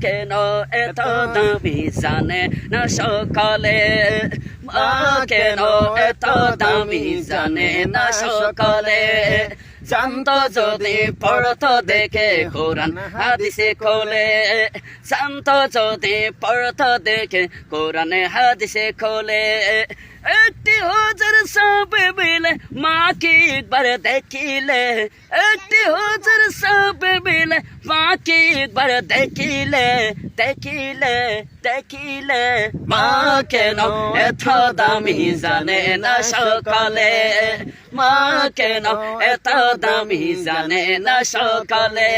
কেন এত দামি জানে না সকালে মা কেন এত দামি জানে না সকালে জানতো যদি পড়তো দেখে কোরআন হাদিসে খোলে জানতো যদি পড়তো দেখে কোরআন হাদিসে খোলে একটি হুজুর সব মিলে মাকে একবার দেখিলে একটি হুজুর সব মিলে মাকে একবার দেখিলে দেখিলে দেখিলে মা কেন এত দামি জানে না সকালে মা কেন এত দামি জানে না সকালে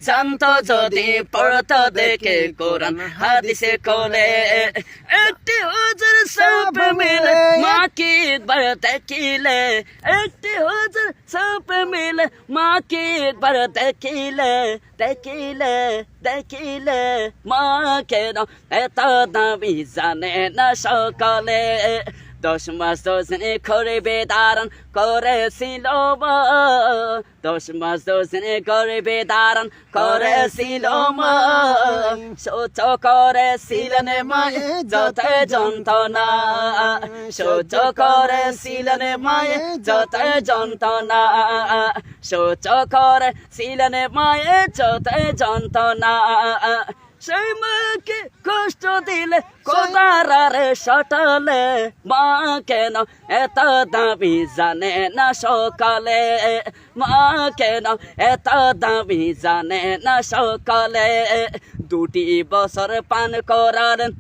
জানতো যদি পড়তো দেখে কোরআন হাদিসে খোলে একটি হুজুর সব মিলে মাকে একবার দেখিলে একটি হুজুর সব মিলে মাকে একবার দেখিলে দেখিলে দেখিলে মা কেন এত দামি জানে না সকালে 10 মাস 10 দিন করবে দারণ করেছিল মা 10 মাস 10 দিন করবে দারণ করেছিল মা সহ্য করেছিলেন মায়ে যত যন্ত্রণা সহ্য করেছিলেন মায়ে যত যন্ত্রণা সহ্য করেছিলেন মায়ে যত যন্ত্রণা সেই মাকে কষ্ট দিলে কোদারারে সটালে মা কেন এত দামি জানে না সকালে মা কেন এত দামি জানে না সকালে 2 বছর পান করালেন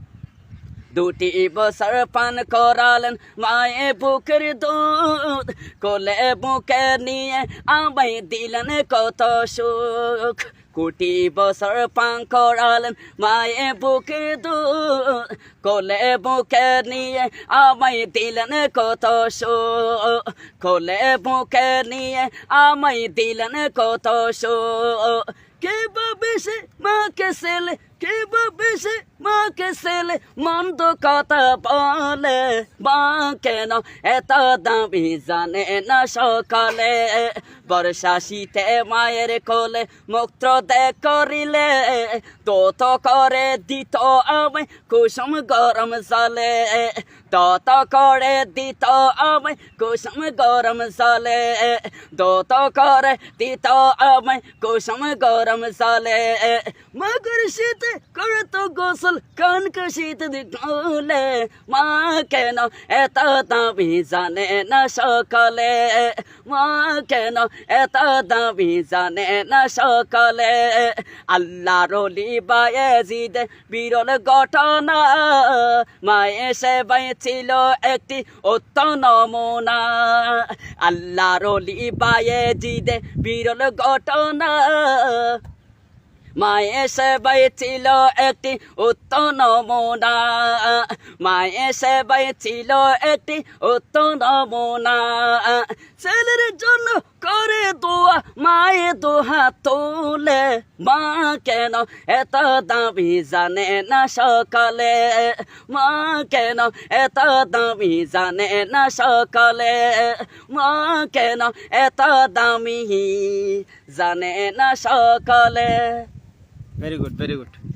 2 বছর পান করালেন মায়ে বুকের দুধ কোলে বুকে নিয়ে আমায় দিলেন কত সুখ 2 বছর পান করালেন মায়ে বুকের দুধ কোলে বুকে নিয়ে আমায় দিলেন কত সুখ কোলে বুকে নিয়ে আমায় দিলেন কত সুখ কে ভাবে সে মাকে ছেলে কে ভাবে সে মাকে ছেলে মন্দ কথা বলে মা কেন এত দামি জানে না সকালে বর্ষা শীতে মায়ের কোলে মুক্ত দেখ করিলে তত করে দিত আমায় কুসুম গরম জলে তত করে দিত আমায় কুসুম গরম জলে তত করে দিত আমায় কুসুম গরম জলে মগর শীতে করতো গোসল কানকা শীত দিলে মা কেন এত দামি জানে না সকালে মা কেন এত দামি জানে না সকালে আল্লাহর ওলি বায়েজিদ বিরল ঘটনা মায়ে সেবাই ছিল একটি উত্তম নমুনা আল্লাহর ওলি বায়েজিদ বিরল ঘটনা মায়ে সেবাই ছিল একটি উত্তম নমুনা মায়ে সেবাই ছিল একটি উত্তম নমুনা ছেলের জন্য করে দোয়া মায়ে দোহা তোলে মা কেন এত দামি জানে না সকালে মা কেন এত দামি জানে না সকালে মা কেন এত দামি জানে না সকালে very good